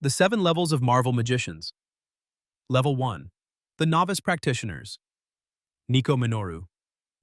The 7 levels of Marvel magicians. Level 1. The novice practitioners. Nico Minoru.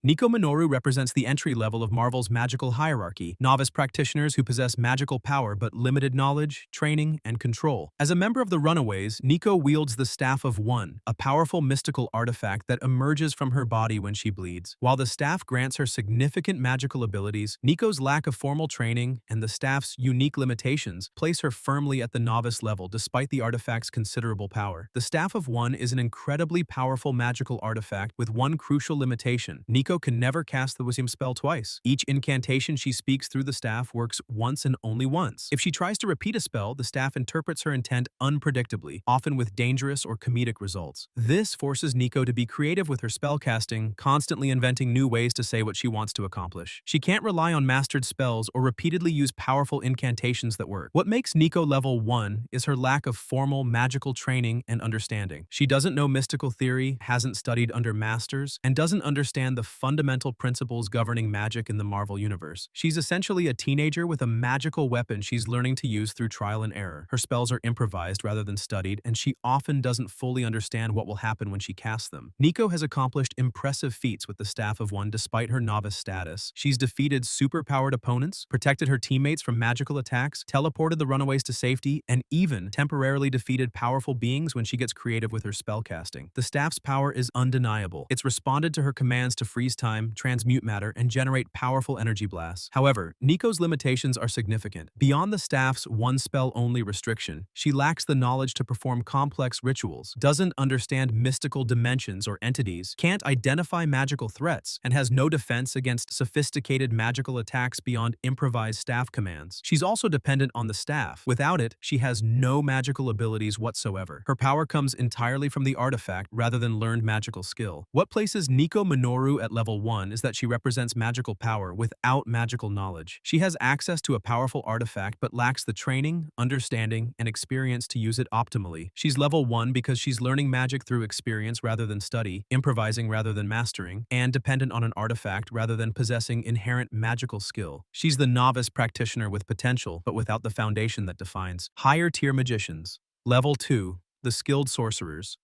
Nico Minoru represents the entry level of Marvel's magical hierarchy, novice practitioners who possess magical power but limited knowledge, training, and control. As a member of the Runaways, Nico wields the Staff of One, a powerful mystical artifact that emerges from her body when she bleeds. While the staff grants her significant magical abilities, Nico's lack of formal training and the staff's unique limitations place her firmly at the novice level despite the artifact's considerable power. The Staff of One is an incredibly powerful magical artifact with one crucial limitation. Nico can never cast the wisdom spell twice. Each incantation she speaks through the staff works once and only once. If she tries to repeat a spell, the staff interprets her intent unpredictably, often with dangerous or comedic results. This forces Nico to be creative with her spellcasting, constantly inventing new ways to say what she wants to accomplish. She can't rely on mastered spells or repeatedly use powerful incantations that work. What makes Nico level 1 is her lack of formal magical training and understanding. She doesn't know mystical theory, hasn't studied under masters, and doesn't understand the fundamental principles governing magic in the Marvel Universe. She's essentially a teenager with a magical weapon she's learning to use through trial and error. Her spells are improvised rather than studied, and she often doesn't fully understand what will happen when she casts them. Nico has accomplished impressive feats with the Staff of One despite her novice status. She's defeated super-powered opponents, protected her teammates from magical attacks, teleported the Runaways to safety, and even temporarily defeated powerful beings when she gets creative with her spellcasting. The staff's power is undeniable. It's responded to her commands to freeze time, transmute matter, and generate powerful energy blasts. However, Nico's limitations are significant. Beyond the staff's one-spell-only restriction, she lacks the knowledge to perform complex rituals, doesn't understand mystical dimensions or entities, can't identify magical threats, and has no defense against sophisticated magical attacks beyond improvised staff commands. She's also dependent on the staff. Without it, she has no magical abilities whatsoever. Her power comes entirely from the artifact rather than learned magical skill. What places Nico Minoru at level 1 is that she represents magical power without magical knowledge. She has access to a powerful artifact but lacks the training, understanding, and experience to use it optimally. She's level 1 because she's learning magic through experience rather than study, improvising rather than mastering, and dependent on an artifact rather than possessing inherent magical skill. She's the novice practitioner with potential but without the foundation that defines higher tier magicians. Level 2. The skilled sorcerers.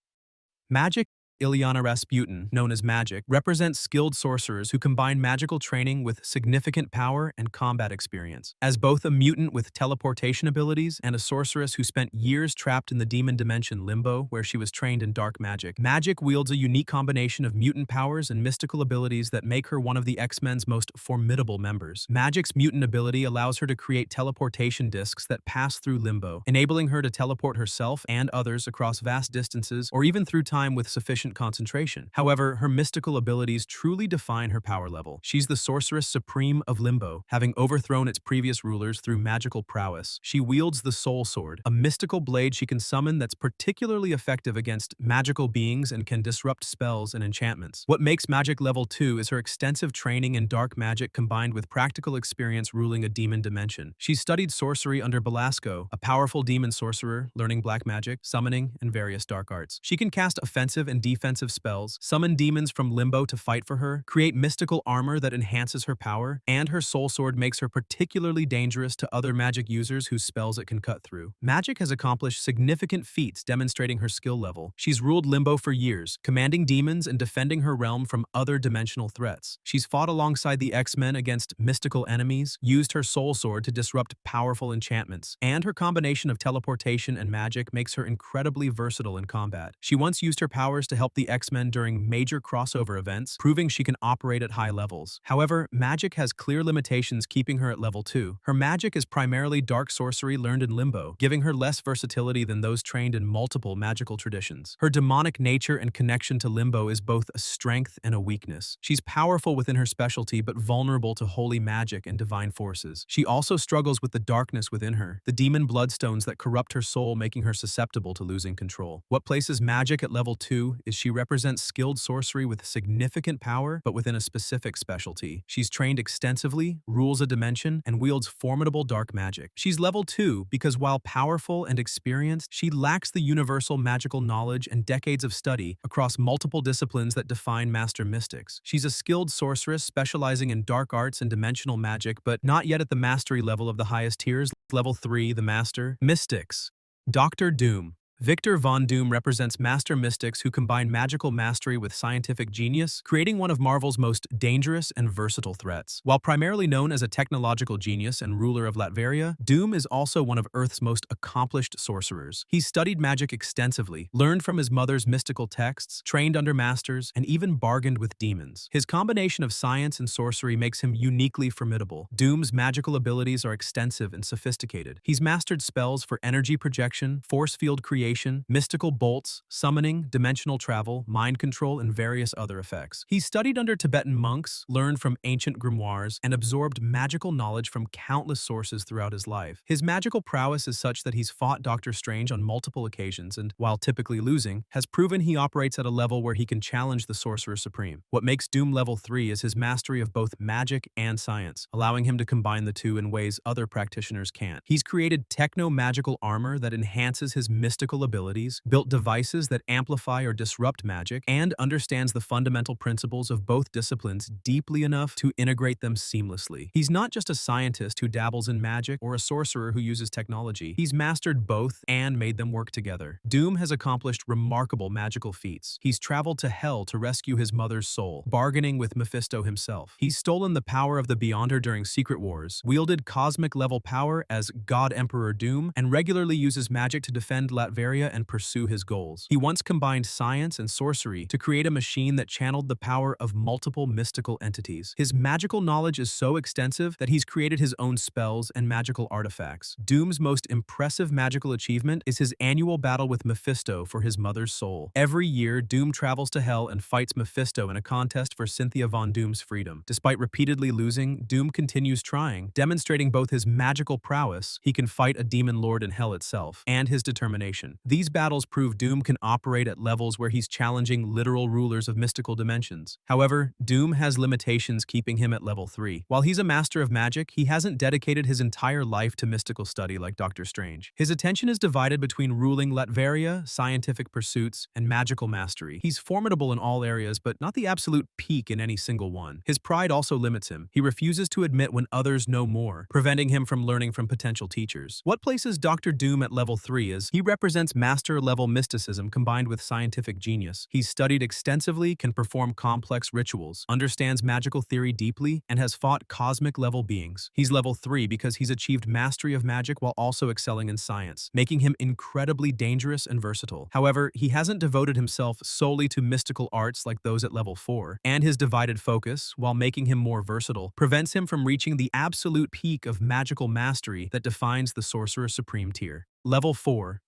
Magic. Ilyana Rasputin, known as Magic, represents skilled sorcerers who combine magical training with significant power and combat experience. As both a mutant with teleportation abilities and a sorceress who spent years trapped in the demon dimension Limbo, where she was trained in dark magic, Magic wields a unique combination of mutant powers and mystical abilities that make her one of the X-Men's most formidable members. Magic's mutant ability allows her to create teleportation discs that pass through Limbo, enabling her to teleport herself and others across vast distances or even through time with sufficient concentration. However, her mystical abilities truly define her power level. She's the sorceress supreme of Limbo, having overthrown its previous rulers through magical prowess. She wields the Soul Sword, a mystical blade she can summon that's particularly effective against magical beings and can disrupt spells and enchantments. What makes Magic level 2 is her extensive training in dark magic combined with practical experience ruling a demon dimension. She's studied sorcery under Belasco, a powerful demon sorcerer, learning black magic, summoning, and various dark arts. She can cast offensive and defensive spells, summon demons from Limbo to fight for her, create mystical armor that enhances her power, and her soul sword makes her particularly dangerous to other magic users whose spells it can cut through. Magic has accomplished significant feats demonstrating her skill level. She's ruled Limbo for years, commanding demons and defending her realm from other dimensional threats. She's fought alongside the X-Men against mystical enemies, used her soul sword to disrupt powerful enchantments, and her combination of teleportation and magic makes her incredibly versatile in combat. She once used her powers to help the X-Men during major crossover events, proving she can operate at high levels. However, Magic has clear limitations keeping her at level 2. Her magic is primarily dark sorcery learned in Limbo, giving her less versatility than those trained in multiple magical traditions. Her demonic nature and connection to Limbo is both a strength and a weakness. She's powerful within her specialty but vulnerable to holy magic and divine forces. She also struggles with the darkness within her, the demon bloodstones that corrupt her soul, making her susceptible to losing control. What places Magic at level 2 is she represents skilled sorcery with significant power, but within a specific specialty. She's trained extensively, rules a dimension, and wields formidable dark magic. She's level 2 because while powerful and experienced, she lacks the universal magical knowledge and decades of study across multiple disciplines that define master mystics. She's a skilled sorceress specializing in dark arts and dimensional magic, but not yet at the mastery level of the highest tiers. Level 3, the Master. Mystics. Dr. Doom. Victor Von Doom represents master mystics who combine magical mastery with scientific genius, creating one of Marvel's most dangerous and versatile threats. While primarily known as a technological genius and ruler of Latveria, Doom is also one of Earth's most accomplished sorcerers. He studied magic extensively, learned from his mother's mystical texts, trained under masters, and even bargained with demons. His combination of science and sorcery makes him uniquely formidable. Doom's magical abilities are extensive and sophisticated. He's mastered spells for energy projection, force field creation, mystical bolts, summoning, dimensional travel, mind control, and various other effects. He studied under Tibetan monks, learned from ancient grimoires, and absorbed magical knowledge from countless sources throughout his life. His magical prowess is such that he's fought Doctor Strange on multiple occasions and, while typically losing, has proven he operates at a level where he can challenge the Sorcerer Supreme. What makes Doom level 3 is his mastery of both magic and science, allowing him to combine the two in ways other practitioners can't. He's created techno-magical armor that enhances his mystical abilities, built devices that amplify or disrupt magic, and understands the fundamental principles of both disciplines deeply enough to integrate them seamlessly. He's not just a scientist who dabbles in magic or a sorcerer who uses technology. He's mastered both and made them work together. Doom has accomplished remarkable magical feats. He's traveled to Hell to rescue his mother's soul, bargaining with Mephisto himself. He's stolen the power of the Beyonder during Secret Wars, wielded cosmic-level power as God Emperor Doom, and regularly uses magic to defend Latveria and pursue his goals. He once combined science and sorcery to create a machine that channeled the power of multiple mystical entities. His magical knowledge is so extensive that he's created his own spells and magical artifacts. Doom's most impressive magical achievement is his annual battle with Mephisto for his mother's soul. Every year, Doom travels to Hell and fights Mephisto in a contest for Cynthia Von Doom's freedom. Despite repeatedly losing, Doom continues trying, demonstrating both his magical prowess, he can fight a demon lord in Hell itself, and his determination. These battles prove Doom can operate at levels where he's challenging literal rulers of mystical dimensions. However, Doom has limitations keeping him at level 3. While he's a master of magic, he hasn't dedicated his entire life to mystical study like Doctor Strange. His attention is divided between ruling Latveria, scientific pursuits, and magical mastery. He's formidable in all areas, but not the absolute peak in any single one. His pride also limits him. He refuses to admit when others know more, preventing him from learning from potential teachers. What places Dr. Doom at level 3 is he represents master-level mysticism combined with scientific genius. He's studied extensively, can perform complex rituals, understands magical theory deeply, and has fought cosmic-level beings. He's level 3 because he's achieved mastery of magic while also excelling in science, making him incredibly dangerous and versatile. However, he hasn't devoted himself solely to mystical arts like those at level 4, and his divided focus, while making him more versatile, prevents him from reaching the absolute peak of magical mastery that defines the Sorcerer Supreme tier. Level 4.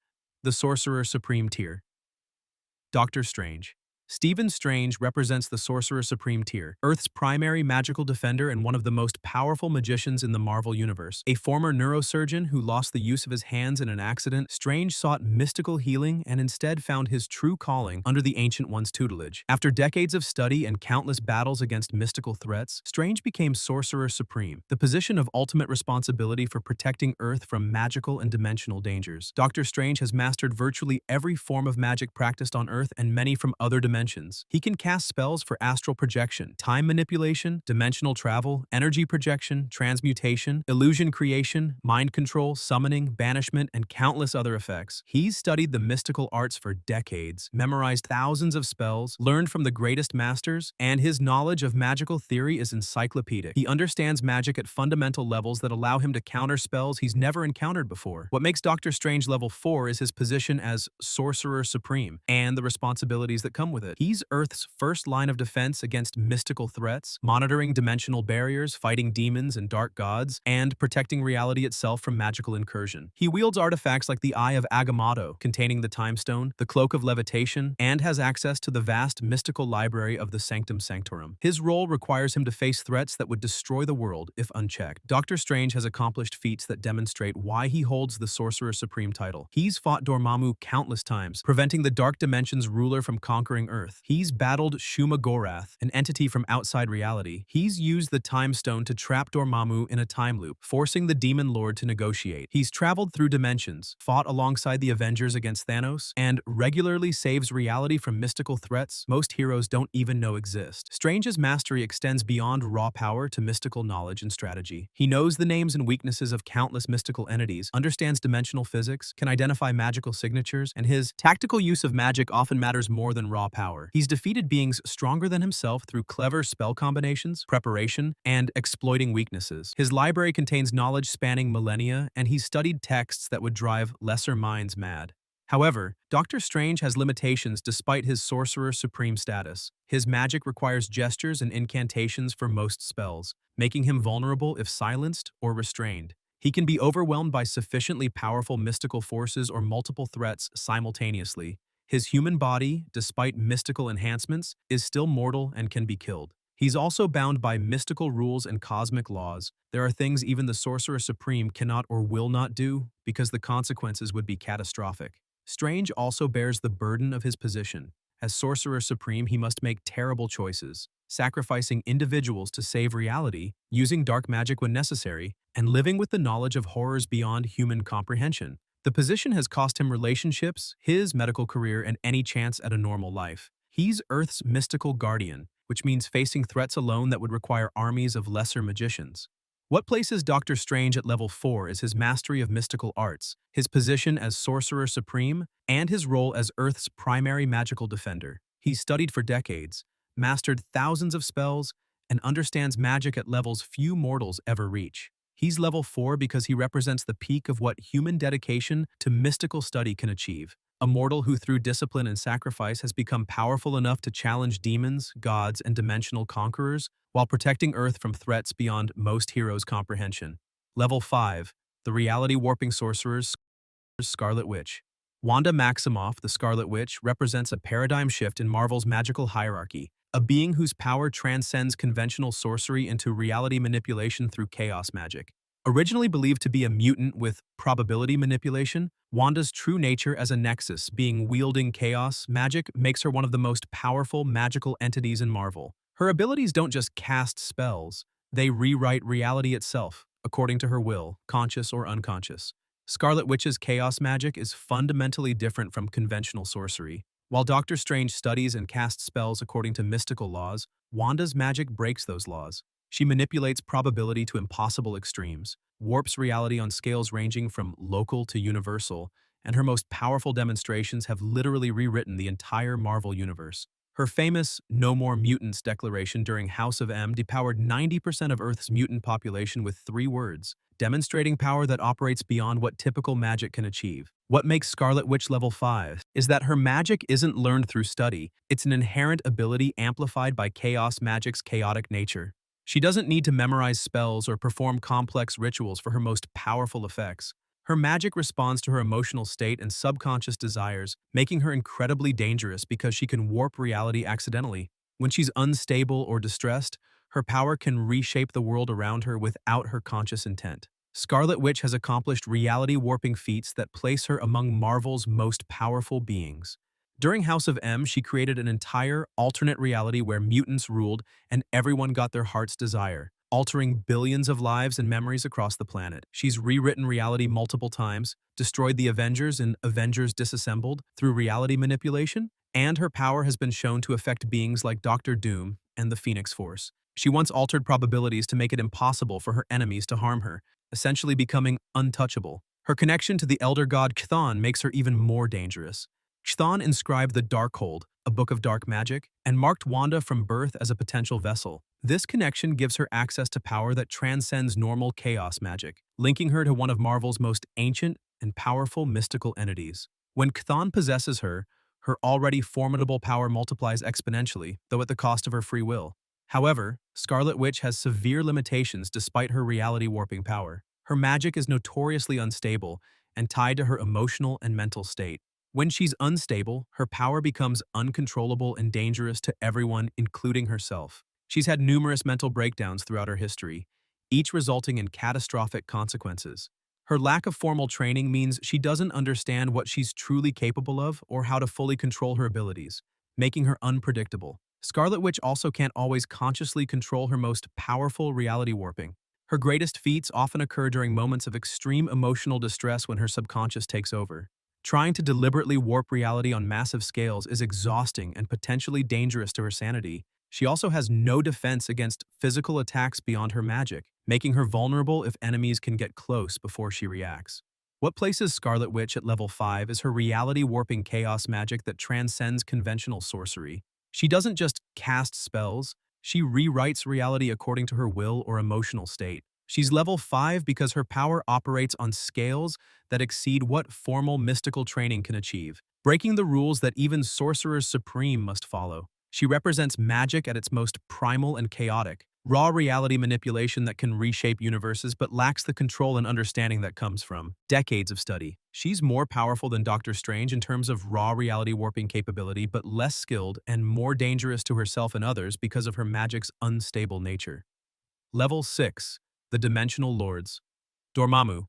The Sorcerer Supreme tier. Doctor Strange. Stephen Strange represents the Sorcerer Supreme tier, Earth's primary magical defender and one of the most powerful magicians in the Marvel Universe. A former neurosurgeon who lost the use of his hands in an accident, Strange sought mystical healing and instead found his true calling under the Ancient One's tutelage. After decades of study and countless battles against mystical threats, Strange became Sorcerer Supreme, the position of ultimate responsibility for protecting Earth from magical and dimensional dangers. Doctor Strange has mastered virtually every form of magic practiced on Earth and many from other dimensions. He can cast spells for astral projection, time manipulation, dimensional travel, energy projection, transmutation, illusion creation, mind control, summoning, banishment, and countless other effects. He's studied the mystical arts for decades, memorized thousands of spells, learned from the greatest masters, and his knowledge of magical theory is encyclopedic. He understands magic at fundamental levels that allow him to counter spells he's never encountered before. What makes Doctor Strange level 4 is his position as Sorcerer Supreme and the responsibilities that come with it. He's Earth's first line of defense against mystical threats, monitoring dimensional barriers, fighting demons and dark gods, and protecting reality itself from magical incursion. He wields artifacts like the Eye of Agamotto, containing the Time Stone, the Cloak of Levitation, and has access to the vast mystical library of the Sanctum Sanctorum. His role requires him to face threats that would destroy the world if unchecked. Doctor Strange has accomplished feats that demonstrate why he holds the Sorcerer Supreme title. He's fought Dormammu countless times, preventing the Dark Dimension's ruler from conquering Earth. Earth. He's battled Shumagorath, an entity from outside reality. He's used the Time Stone to trap Dormammu in a time loop, forcing the Demon Lord to negotiate. He's traveled through dimensions, fought alongside the Avengers against Thanos, and regularly saves reality from mystical threats most heroes don't even know exist. Strange's mastery extends beyond raw power to mystical knowledge and strategy. He knows the names and weaknesses of countless mystical entities, understands dimensional physics, can identify magical signatures, and his tactical use of magic often matters more than raw power. He's defeated beings stronger than himself through clever spell combinations, preparation, and exploiting weaknesses. His library contains knowledge spanning millennia, and he's studied texts that would drive lesser minds mad. However, Doctor Strange has limitations despite his Sorcerer Supreme status. His magic requires gestures and incantations for most spells, making him vulnerable if silenced or restrained. He can be overwhelmed by sufficiently powerful mystical forces or multiple threats simultaneously. His human body, despite mystical enhancements, is still mortal and can be killed. He's also bound by mystical rules and cosmic laws. There are things even the Sorcerer Supreme cannot or will not do because the consequences would be catastrophic. Strange also bears the burden of his position. As Sorcerer Supreme, he must make terrible choices, sacrificing individuals to save reality, using dark magic when necessary, and living with the knowledge of horrors beyond human comprehension. The position has cost him relationships, his medical career, and any chance at a normal life. He's Earth's mystical guardian, which means facing threats alone that would require armies of lesser magicians. What places Doctor Strange at level 4 is his mastery of mystical arts, his position as Sorcerer Supreme, and his role as Earth's primary magical defender. He's studied for decades, mastered thousands of spells, and understands magic at levels few mortals ever reach. He's level 4 because he represents the peak of what human dedication to mystical study can achieve. A mortal who through discipline and sacrifice has become powerful enough to challenge demons, gods, and dimensional conquerors while protecting Earth from threats beyond most heroes' comprehension. Level 5. The Reality Warping Sorcerers, Scarlet Witch. Wanda Maximoff, the Scarlet Witch, represents a paradigm shift in Marvel's magical hierarchy, a being whose power transcends conventional sorcery into reality manipulation through chaos magic. Originally believed to be a mutant with probability manipulation, Wanda's true nature as a nexus, being wielding chaos magic, makes her one of the most powerful magical entities in Marvel. Her abilities don't just cast spells, they rewrite reality itself, according to her will, conscious or unconscious. Scarlet Witch's chaos magic is fundamentally different from conventional sorcery. While Doctor Strange studies and casts spells according to mystical laws, Wanda's magic breaks those laws. She manipulates probability to impossible extremes, warps reality on scales ranging from local to universal, and her most powerful demonstrations have literally rewritten the entire Marvel universe. Her famous "No More Mutants" declaration during House of M depowered 90% of Earth's mutant population with 3 words, demonstrating power that operates beyond what typical magic can achieve. What makes Scarlet Witch level 5 is that her magic isn't learned through study, it's an inherent ability amplified by chaos magic's chaotic nature. She doesn't need to memorize spells or perform complex rituals for her most powerful effects. Her magic responds to her emotional state and subconscious desires, making her incredibly dangerous because she can warp reality accidentally. When she's unstable or distressed, her power can reshape the world around her without her conscious intent. Scarlet Witch has accomplished reality-warping feats that place her among Marvel's most powerful beings. During House of M, she created an entire alternate reality where mutants ruled and everyone got their heart's desire, altering billions of lives and memories across the planet. She's rewritten reality multiple times, destroyed the Avengers and Avengers Disassembled through reality manipulation, and her power has been shown to affect beings like Doctor Doom and the Phoenix Force. She once altered probabilities to make it impossible for her enemies to harm her, essentially becoming untouchable. Her connection to the elder god Chthon makes her even more dangerous. Chthon inscribed the Darkhold, a book of dark magic, and marked Wanda from birth as a potential vessel. This connection gives her access to power that transcends normal chaos magic, linking her to one of Marvel's most ancient and powerful mystical entities. When Chthon possesses her, her already formidable power multiplies exponentially, though at the cost of her free will. However, Scarlet Witch has severe limitations despite her reality-warping power. Her magic is notoriously unstable and tied to her emotional and mental state. When she's unstable, her power becomes uncontrollable and dangerous to everyone, including herself. She's had numerous mental breakdowns throughout her history, each resulting in catastrophic consequences. Her lack of formal training means she doesn't understand what she's truly capable of or how to fully control her abilities, making her unpredictable. Scarlet Witch also can't always consciously control her most powerful reality warping. Her greatest feats often occur during moments of extreme emotional distress when her subconscious takes over. Trying to deliberately warp reality on massive scales is exhausting and potentially dangerous to her sanity. She also has no defense against physical attacks beyond her magic, making her vulnerable if enemies can get close before she reacts. What places Scarlet Witch at level 5 is her reality-warping chaos magic that transcends conventional sorcery. She doesn't just cast spells, she rewrites reality according to her will or emotional state. She's level 5 because her power operates on scales that exceed what formal mystical training can achieve, breaking the rules that even sorcerers supreme must follow. She represents magic at its most primal and chaotic, raw reality manipulation that can reshape universes but lacks the control and understanding that comes from decades of study. She's more powerful than Doctor Strange in terms of raw reality warping capability, but less skilled and more dangerous to herself and others because of her magic's unstable nature. Level 6. The Dimensional Lords. Dormammu.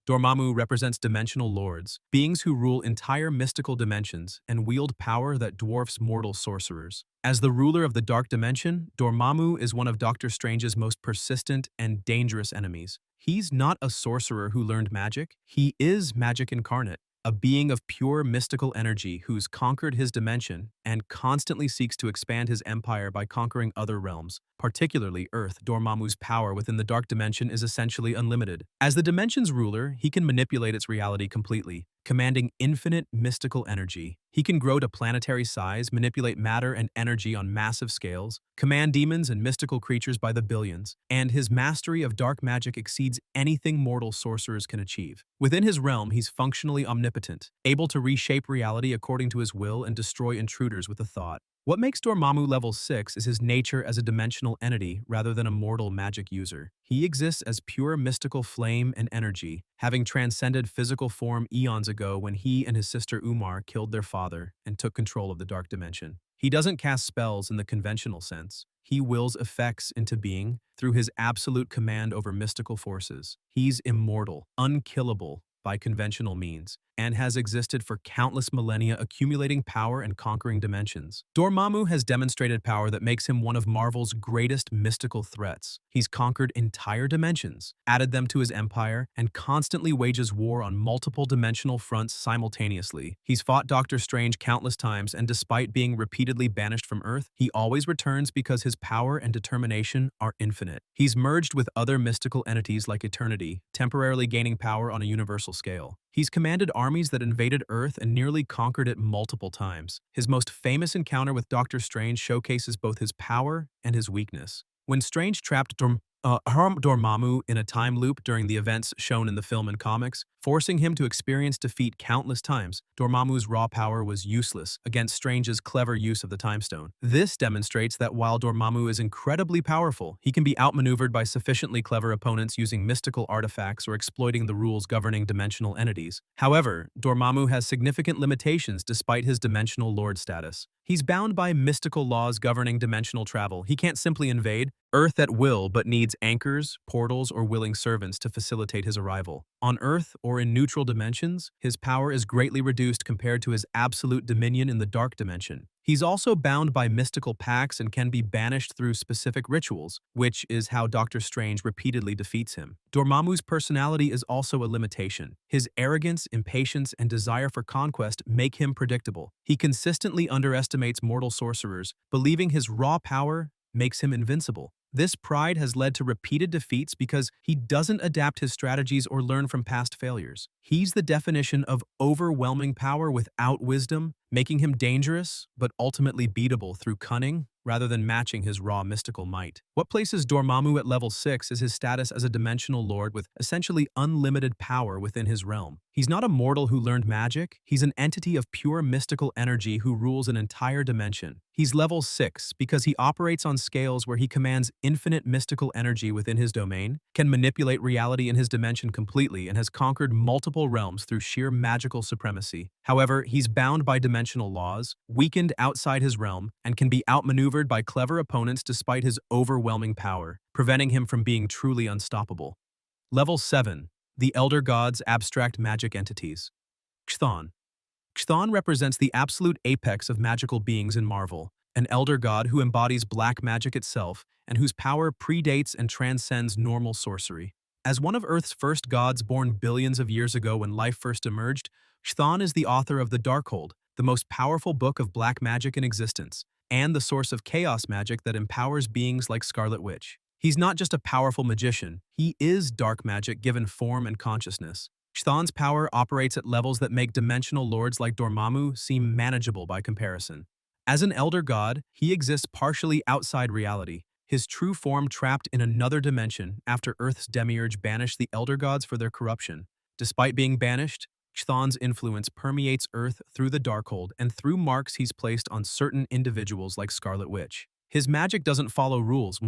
Dormammu represents dimensional lords, beings who rule entire mystical dimensions and wield power that dwarfs mortal sorcerers. As the ruler of the Dark Dimension, Dormammu is one of Doctor Strange's most persistent and dangerous enemies. He's not a sorcerer who learned magic, he is magic incarnate, a being of pure mystical energy who's conquered his dimension and constantly seeks to expand his empire by conquering other realms, particularly Earth. Dormammu's power within the Dark Dimension is essentially unlimited. As the dimension's ruler, he can manipulate its reality completely, commanding infinite mystical energy. He can grow to planetary size, manipulate matter and energy on massive scales, command demons and mystical creatures by the billions, and his mastery of dark magic exceeds anything mortal sorcerers can achieve. Within his realm, he's functionally omnipotent, able to reshape reality according to his will and destroy intruders with a thought. What makes Dormammu level 6 is his nature as a dimensional entity rather than a mortal magic user. He exists as pure mystical flame and energy, having transcended physical form eons ago when he and his sister Umar killed their father and took control of the Dark Dimension. He doesn't cast spells in the conventional sense. He wills effects into being through his absolute command over mystical forces. He's immortal, unkillable by conventional means, and has existed for countless millennia, accumulating power and conquering dimensions. Dormammu has demonstrated power that makes him one of Marvel's greatest mystical threats. He's conquered entire dimensions, added them to his empire, and constantly wages war on multiple dimensional fronts simultaneously. He's fought Doctor Strange countless times, and despite being repeatedly banished from Earth, he always returns because his power and determination are infinite. He's merged with other mystical entities like Eternity, temporarily gaining power on a universal scale. He's commanded armies that invaded Earth and nearly conquered it multiple times. His most famous encounter with Doctor Strange showcases both his power and his weakness. When Strange trapped Dormammu in a time loop during the events shown in the film and comics, forcing him to experience defeat countless times, Dormammu's raw power was useless against Strange's clever use of the Time Stone. This demonstrates that while Dormammu is incredibly powerful, he can be outmaneuvered by sufficiently clever opponents using mystical artifacts or exploiting the rules governing dimensional entities. However, Dormammu has significant limitations despite his dimensional lord status. He's bound by mystical laws governing dimensional travel. He can't simply invade Earth at will, but needs anchors, portals, or willing servants to facilitate his arrival. On Earth or in neutral dimensions, his power is greatly reduced compared to his absolute dominion in the Dark Dimension. He's also bound by mystical pacts and can be banished through specific rituals, which is how Doctor Strange repeatedly defeats him. Dormammu's personality is also a limitation. His arrogance, impatience, and desire for conquest make him predictable. He consistently underestimates mortal sorcerers, believing his raw power makes him invincible. This pride has led to repeated defeats because he doesn't adapt his strategies or learn from past failures. He's the definition of overwhelming power without wisdom, making him dangerous but ultimately beatable through cunning rather than matching his raw mystical might. What places Dormammu at level 6 is his status as a dimensional lord with essentially unlimited power within his realm. He's not a mortal who learned magic, he's an entity of pure mystical energy who rules an entire dimension. He's level 6 because he operates on scales where he commands infinite mystical energy within his domain, can manipulate reality in his dimension completely, and has conquered multiple realms through sheer magical supremacy. However, he's bound by dimensional laws, weakened outside his realm, and can be outmaneuvered by clever opponents despite his overwhelming power, preventing him from being truly unstoppable. Level 7. The Elder Gods' Abstract Magic Entities. Xthon. Chthon represents the absolute apex of magical beings in Marvel, an elder god who embodies black magic itself and whose power predates and transcends normal sorcery. As one of Earth's first gods born billions of years ago when life first emerged, Chthon is the author of the Darkhold, the most powerful book of black magic in existence, and the source of chaos magic that empowers beings like Scarlet Witch. He's not just a powerful magician, he is dark magic given form and consciousness. Chthon's power operates at levels that make dimensional lords like Dormammu seem manageable by comparison. As an elder god, he exists partially outside reality, his true form trapped in another dimension after Earth's demiurge banished the elder gods for their corruption. Despite being banished, Chthon's influence permeates Earth through the Darkhold and through marks he's placed on certain individuals like Scarlet Witch. His magic doesn't follow rules,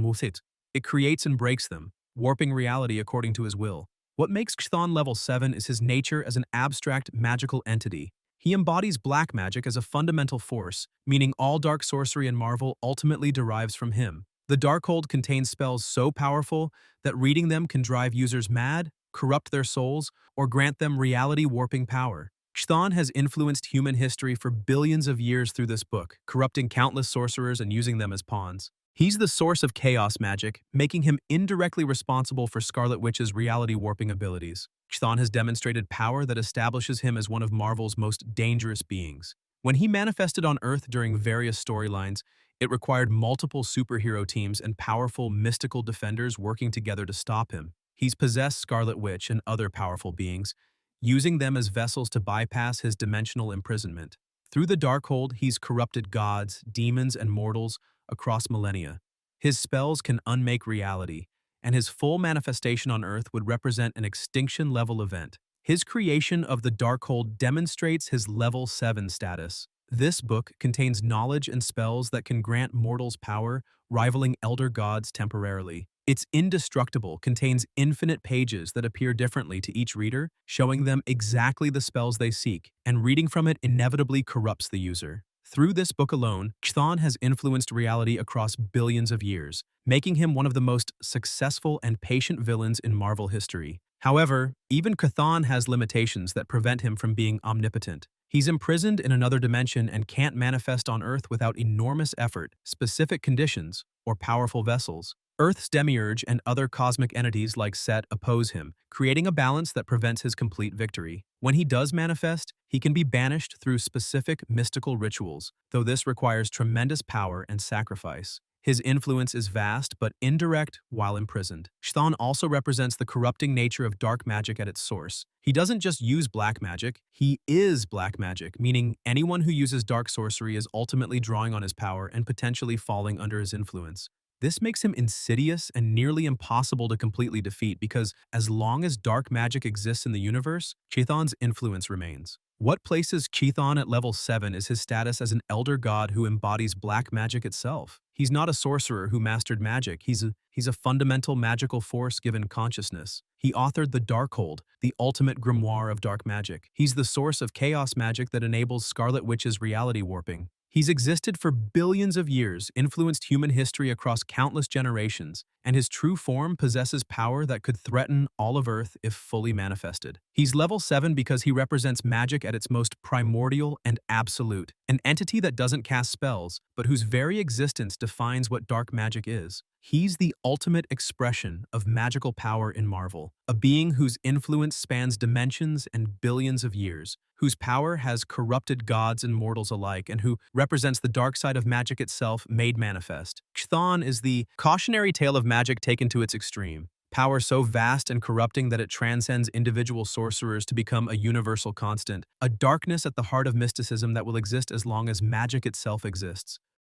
it creates and breaks them, warping reality according to his will. What makes Chthon level 7 is his nature as an abstract magical entity. He embodies black magic as a fundamental force, meaning all dark sorcery in Marvel ultimately derives from him. The Darkhold contains spells so powerful that reading them can drive users mad, corrupt their souls, or grant them reality-warping power. Chthon has influenced human history for billions of years through this book, corrupting countless sorcerers and using them as pawns. He's the source of chaos magic, making him indirectly responsible for Scarlet Witch's reality-warping abilities. Chthon has demonstrated power that establishes him as one of Marvel's most dangerous beings. When he manifested on Earth during various storylines, it required multiple superhero teams and powerful mystical defenders working together to stop him. He's possessed Scarlet Witch and other powerful beings, using them as vessels to bypass his dimensional imprisonment. Through the Darkhold, he's corrupted gods, demons, and mortals across millennia. His spells can unmake reality, and his full manifestation on Earth would represent an extinction-level event. His creation of the Darkhold demonstrates his level 7 status. This book contains knowledge and spells that can grant mortals power, rivaling elder gods temporarily. It's indestructible, contains infinite pages that appear differently to each reader, showing them exactly the spells they seek, and reading from it inevitably corrupts the user. Through this book alone, Chthon has influenced reality across billions of years, making him one of the most successful and patient villains in Marvel history. However, even Chthon has limitations that prevent him from being omnipotent. He's imprisoned in another dimension and can't manifest on Earth without enormous effort, specific conditions, or powerful vessels. Earth's demiurge and other cosmic entities like Set oppose him, creating a balance that prevents his complete victory. When he does manifest, he can be banished through specific mystical rituals, though this requires tremendous power and sacrifice. His influence is vast but indirect while imprisoned. Chthon also represents the corrupting nature of dark magic at its source. He doesn't just use black magic, he is black magic, meaning anyone who uses dark sorcery is ultimately drawing on his power and potentially falling under his influence. This makes him insidious and nearly impossible to completely defeat because as long as dark magic exists in the universe, Chthon's influence remains. What places Chthon at level 7 is his status as an elder god who embodies black magic itself. He's not a sorcerer who mastered magic, he's a fundamental magical force given consciousness. He authored the Darkhold, the ultimate grimoire of dark magic. He's the source of chaos magic that enables Scarlet Witch's reality warping. He's existed for billions of years, influenced human history across countless generations, and his true form possesses power that could threaten all of Earth if fully manifested. He's level 7 because he represents magic at its most primordial and absolute, an entity that doesn't cast spells, but whose very existence defines what dark magic is. He's the ultimate expression of magical power in Marvel, a being whose influence spans dimensions and billions of years, whose power has corrupted gods and mortals alike, and who represents the dark side of magic itself made manifest. Chthon is the cautionary tale of magic taken to its extreme. Power so vast and corrupting that it transcends individual sorcerers to become a universal constant, a darkness at the heart of mysticism that will exist as long as magic itself exists.